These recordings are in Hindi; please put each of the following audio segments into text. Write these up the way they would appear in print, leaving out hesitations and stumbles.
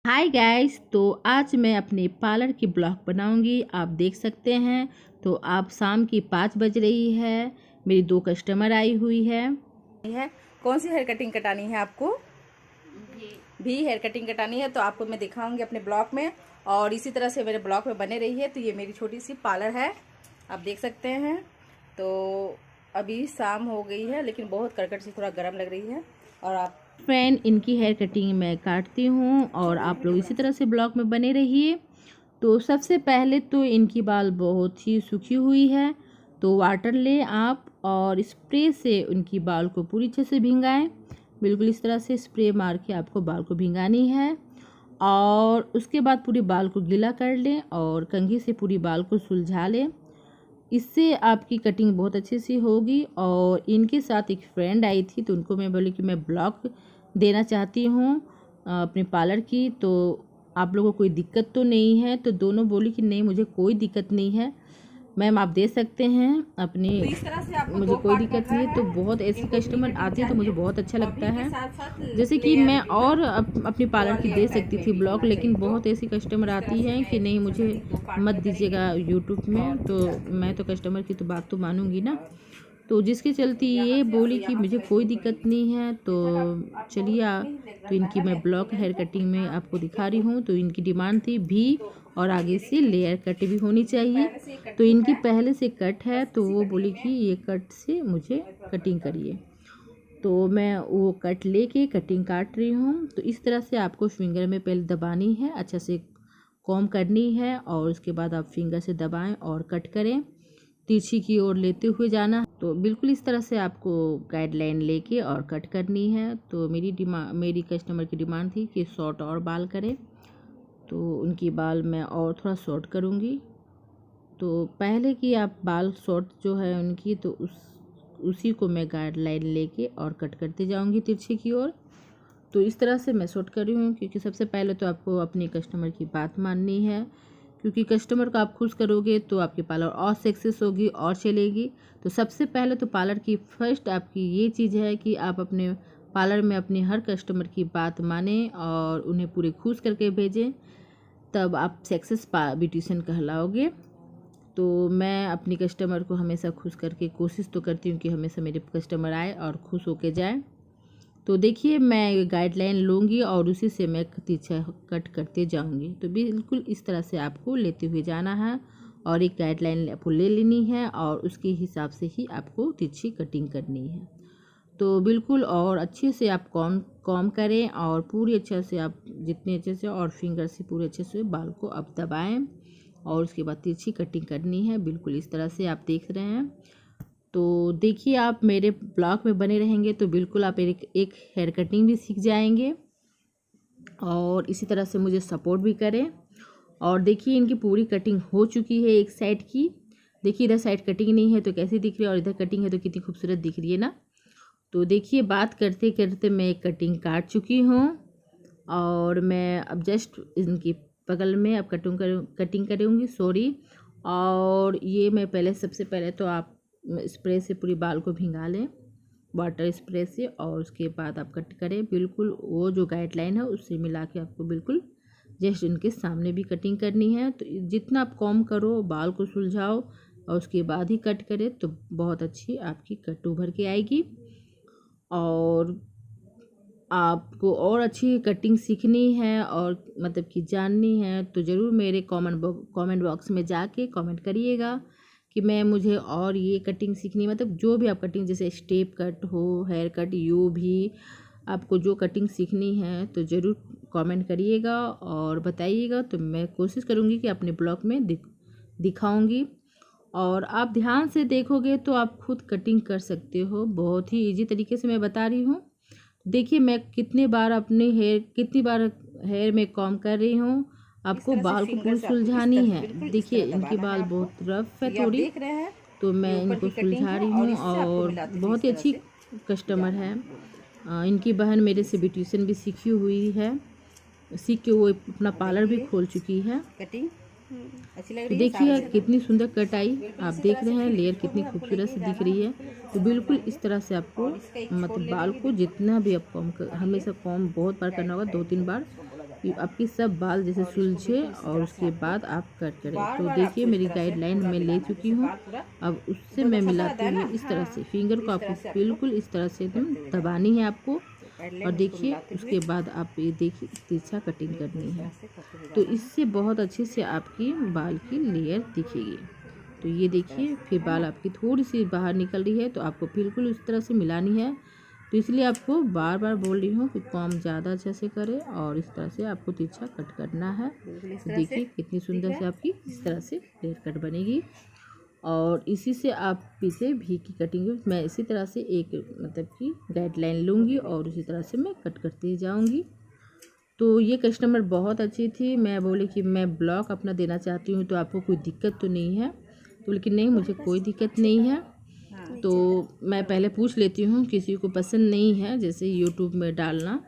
हाय गाइस, तो आज मैं अपने पार्लर की ब्लॉग बनाऊंगी। आप देख सकते हैं। तो आप शाम की 5 बज रही है। मेरी 2 कस्टमर आई हुई है। कौन सी हेयर कटिंग कटानी है आपको? भी हेयर कटिंग कटानी है तो आपको मैं दिखाऊंगी अपने ब्लॉग में, और इसी तरह से मेरे ब्लॉग में बने रही है। तो ये मेरी छोटी सी पार्लर है, आप देख सकते हैं। तो अभी शाम हो गई है लेकिन बहुत कड़कड़ सी थोड़ा गर्म लग रही है। और आप फ्रेंड, इनकी हेयर कटिंग मैं काटती हूँ और आप लोग इसी तरह से ब्लॉग में बने रहिए। तो सबसे पहले तो इनकी बाल बहुत ही सूखी हुई है, तो वाटर ले आप और स्प्रे से उनकी बाल को पूरी अच्छे से भिंगाएं। बिल्कुल इस तरह से स्प्रे मार के आपको बाल को भिंगानी है। और उसके बाद पूरी बाल को गीला कर लें और कंघी से पूरी बाल को सुलझा लें। इससे आपकी कटिंग बहुत अच्छे से होगी। और इनके साथ एक फ्रेंड आई थी, तो उनको मैं बोली कि मैं ब्लॉग देना चाहती हूँ अपने पार्लर की, तो आप लोगों को कोई दिक्कत तो नहीं है? तो दोनों बोली कि नहीं, मुझे कोई दिक्कत नहीं है मैम, आप दे सकते हैं अपनी। तो इस तरह से आपको मुझे दो कोई पार्ट दिक्कत करना नहीं है। तो है। बहुत ऐसी इनको भी कस्टमर कटिंग आती है तो मुझे चाहिए बहुत अच्छा और लगता भी के है। साथ साथ जैसे कि लेयर मैं भी और है। अपनी पार्लर की और दे लेयर टाइप सकती में थी भी ब्लॉग, करना लेकिन चाहिए। तो बहुत ऐसी कस्टमर इस तरह आती से हैं कि मैं नहीं, मुझे कटिंग दो पार्ट मत में दीजिएगा करेंगे। यूट्यूब में। तो मैं तो कस्टमर की तो बात तो मानूंगी ना। तो जिसके चलते ये बोली कि मुझे कोई दिक्कत नहीं है। तो चलिए तो इनकी मैं ब्लॉक हेयर कटिंग में आपको दिखा रही हूँ। तो इनकी डिमांड थी भी और आगे से लेयर कट भी होनी चाहिए। तो इनकी पहले से कट है, तो वो बोली कि ये कट से मुझे कटिंग करिए। तो मैं वो कट लेके कटिंग काट रही हूँ। तो इस तरह से आपको फिंगर में पहले दबानी है, अच्छा से कॉम करनी है, और उसके बाद आप फिंगर से दबाएं और कट करें, तिरछी की ओर लेते हुए जाना। तो बिल्कुल इस तरह से आपको गाइडलाइन लेके और कट करनी है। तो मेरी कस्टमर की डिमांड थी कि शॉर्ट और बाल करें, तो उनकी बाल मैं और थोड़ा शॉर्ट करूँगी। तो पहले की आप बाल शॉर्ट जो है उनकी, तो उसी को मैं गाइडलाइन लेके और कट करते जाऊंगी तिरछे की ओर। तो इस तरह से मैं शॉर्ट कर रही हूँ, क्योंकि सबसे पहले तो आपको अपने कस्टमर की बात माननी है, क्योंकि कस्टमर को आप खुश करोगे तो आपकी पार्लर और सक्सेस होगी और चलेगी। तो सबसे पहले तो पार्लर की फर्स्ट आपकी ये चीज़ है कि आप अपने पार्लर में अपने हर कस्टमर की बात मानें और उन्हें पूरे खुश करके भेजें, तब आप सक्सेस ब्यूटिशियन कहलाओगे। तो मैं अपनी कस्टमर को हमेशा खुश करके कोशिश तो करती हूँ कि हमेशा मेरे कस्टमर आए और खुश होके जाए। तो देखिए, मैं गाइडलाइन लूँगी और उसी से मैं तिरछा कट करते जाऊँगी। तो बिल्कुल इस तरह से आपको लेते हुए जाना है और एक गाइडलाइन आपको ले लेनी है और उसके हिसाब से ही आपको तिरछी कटिंग करनी है। तो बिल्कुल और अच्छे से आप कॉम करें और पूरी अच्छे से आप जितने अच्छे से और फिंगर से पूरे अच्छे से बाल को आप दबाएं और उसके बाद तिरछी कटिंग करनी है। बिल्कुल इस तरह से आप देख रहे हैं। तो देखिए, आप मेरे ब्लॉग में बने रहेंगे तो बिल्कुल आप एक हेयर कटिंग भी सीख जाएंगे और इसी तरह से मुझे सपोर्ट भी करें। और देखिए, इनकी पूरी कटिंग हो चुकी है एक साइड की। देखिए, इधर साइड कटिंग नहीं है तो कैसी दिख रही है, और इधर कटिंग है तो कितनी खूबसूरत दिख रही है ना। तो देखिए, बात करते करते मैं एक कटिंग काट चुकी हूँ और मैं अब जस्ट इनकी बगल में अब कटिंग करूँगी, सॉरी। और ये मैं पहले सबसे पहले तो आप स्प्रे से पूरी बाल को भिंगा लें, वाटर स्प्रे से, और उसके बाद आप कट करें। बिल्कुल वो जो गाइडलाइन है उससे मिला के आपको बिल्कुल जस्ट इनके सामने भी कटिंग करनी है। तो जितना आप कॉम करो, बाल को सुलझाओ और उसके बाद ही कट करें तो बहुत अच्छी आपकी कट उभर के आएगी। और आपको और अच्छी कटिंग सीखनी है और मतलब कि जाननी है तो ज़रूर मेरे कमेंट बॉक्स में जाके कमेंट करिएगा कि मुझे और ये कटिंग सीखनी, मतलब जो भी आप कटिंग, जैसे स्टेप कट हो, हेयर कट, यू भी, आपको जो कटिंग सीखनी है तो ज़रूर कमेंट करिएगा और बताइएगा। तो मैं कोशिश करूँगी कि अपने ब्लॉग में दिखाऊँगी। और आप ध्यान से देखोगे तो आप खुद कटिंग कर सकते हो, बहुत ही इजी तरीके से मैं बता रही हूँ। देखिए, मैं कितनी बार हेयर में कॉम कर रही हूँ। आपको बाल को पूरी सुलझानी है। देखिए, इनकी बाल बहुत रफ है ये आप थोड़ी, देख रहे हैं, तो ये मैं ऊपर इनको की कटिंग सुलझा है रही और हूँ इससे आपको और मिलाती हूँ बहुत इस ही तरह अच्छी से। कस्टमर है। इनकी बहन मेरे से ब्यूटिशियन भी सीखी हुई है, सीख के वो अपना पार्लर भी देखिए खोल चुकी है। कटिंग अच्छी लग तो रही है, साफ देखिए अच्छी लग कितनी रही सुंदर कट आई, है। बिल्कुल आप इसी देख तरह रहे से हैं फिर लेयर इसको कितनी भी आपको खूबसूरत लेके से दिख जाना है रही है। तो और बिल्कुल बनाएंगे। इस तरह से आपको और इसका एक छोड़ मतलब ले बाल लेंगे, को देखो जितना भी आप कॉम और ये हमेशा कॉम बहुत बार करना टाइट होगा, टाइट 2-3 बार। इसको बोला जाता कि आपकी सब बाल जैसे सुलझे और उसके बाद आप कट करें। तो देखिए मेरी गाइडलाइन मैं ले चुकी हूँ। अब उससे मैं मिलाती हूँ इस तरह से, फिंगर को आपको बिल्कुल इस तरह से एकदम दबानी है आपको। और देखिए उसके बाद आप ये देखिए तिरछा कटिंग करनी है, तो इससे बहुत अच्छे से आपकी बाल की लेयर दिखेगी। तो ये देखिए फिर बाल आपकी थोड़ी सी बाहर निकल रही है, तो आपको बिल्कुल उस तरह से मिलानी है। तो इसलिए आपको बार बार बोल रही हूँ कि कम ज़्यादा अच्छे से करें और इस तरह से आपको तिरछा कट करना है। तो देखिए कितनी सुंदर से आपकी इस तरह से लेयर कट बनेगी। और इसी से आप पीछे भी की कटिंग मैं इसी तरह से एक मतलब कि गाइडलाइन लूँगी और उसी तरह से मैं कट करती जाऊँगी। तो ये कस्टमर बहुत अच्छी थी। मैं बोली कि मैं ब्लॉक अपना देना चाहती हूँ, तो आपको कोई दिक्कत तो नहीं है? तो लेकिन नहीं, मुझे कोई दिक्कत नहीं है। तो मैं पहले पूछ लेती हूँ, किसी को पसंद नहीं है जैसे यूट्यूब में डालना,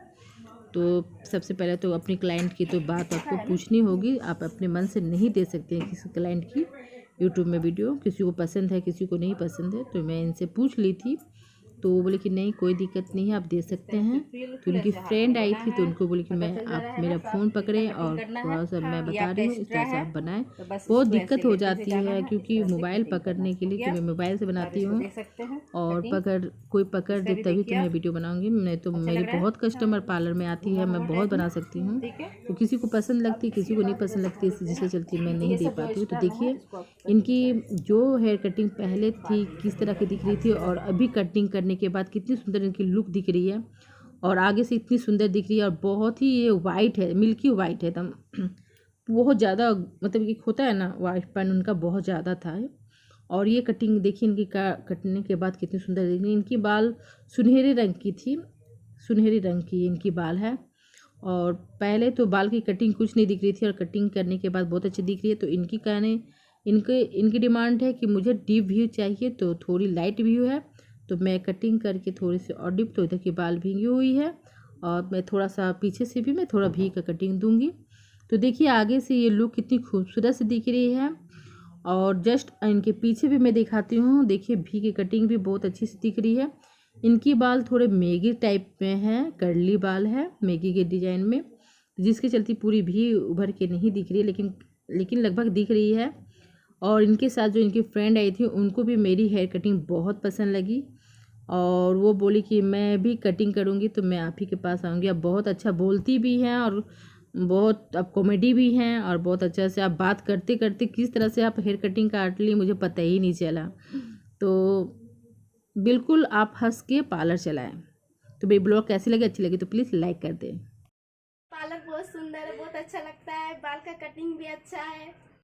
तो सबसे पहले तो अपने क्लाइंट की तो बात आपको पूछनी होगी। आप अपने मन से नहीं दे सकते हैं किसी क्लाइंट की यूट्यूब में वीडियो, किसी को पसंद है किसी को नहीं पसंद है। तो मैं इनसे पूछ ली थी, तो वो बोले कि नहीं कोई दिक्कत नहीं है, आप दे सकते हैं। तो उनकी फ्रेंड आई थी, तो उनको बोले कि मैं आप मेरा फ़ोन पकड़ें और थोड़ा सा मैं बता रही हूँ इस तरह से आप बनाएं। बहुत दिक्कत हो जाती है क्योंकि मोबाइल पकड़ने के लिए, कि मैं मोबाइल से बनाती हूँ और कोई पकड़ दे तभी तो मैं वीडियो बनाऊँगी। नहीं तो मेरी बहुत कस्टमर पार्लर में आती है, मैं बहुत बना सकती हूँ। तो किसी को पसंद लगती है किसी को नहीं पसंद लगती, जिससे चलती मैं नहीं दे पाती हूँ। तो देखिए इनकी जो हेयर कटिंग पहले थी किस तरह की दिख रही थी और अभी कटिंग करने के बाद कितनी सुंदर इनकी लुक दिख रही है, और आगे से इतनी सुंदर दिख रही है। और बहुत ही ये वाइट है, मिल्की वाइट है एकदम बहुत ज़्यादा, मतलब एक होता है ना वाइट पैन, उनका बहुत ज़्यादा था। और ये कटिंग देखिए इनकी कटने के बाद कितनी सुंदर दिख रही है। इनकी बाल सुनहरे रंग की थी, सुनहरी रंग की इनकी बाल है। और पहले तो बाल की कटिंग कुछ नहीं दिख रही थी और कटिंग करने के बाद बहुत अच्छी दिख रही है। तो इनकी डिमांड है कि मुझे डीप व्यू चाहिए, तो थोड़ी लाइट व्यू है। तो मैं कटिंग करके थोड़ी सी और डिप, तो इधर की बाल भीगी हुई है और मैं थोड़ा सा पीछे से भी मैं थोड़ा भी का कटिंग दूंगी। तो देखिए आगे से ये लुक कितनी खूबसूरत से दिख रही है। और जस्ट इनके पीछे भी मैं दिखाती हूँ, देखिए भी की कटिंग भी बहुत अच्छी से दिख रही है। इनकी बाल थोड़े मैगी टाइप में हैं, कर्ली बाल है मैगी के डिजाइन में, जिसके चलते पूरी भी उभर के नहीं दिख रही है, लेकिन लगभग दिख रही है। और इनके साथ जो इनकी फ्रेंड आई थी उनको भी मेरी हेयर कटिंग बहुत पसंद लगी और वो बोली कि मैं भी कटिंग करूँगी तो मैं आप ही के पास आऊँगी। आप बहुत अच्छा बोलती भी हैं और बहुत आप कॉमेडी भी हैं और बहुत अच्छा से आप बात करते करते किस तरह से आप हेयर कटिंग काट ली मुझे पता ही नहीं चला। तो बिल्कुल आप हंस के पार्लर चलाएं। तो मेरी ब्लॉग कैसी लगी, अच्छी लगी तो प्लीज़ लाइक कर दें। पार्लर बहुत सुंदर है, बहुत अच्छा लगता है, बाल का कटिंग भी अच्छा है।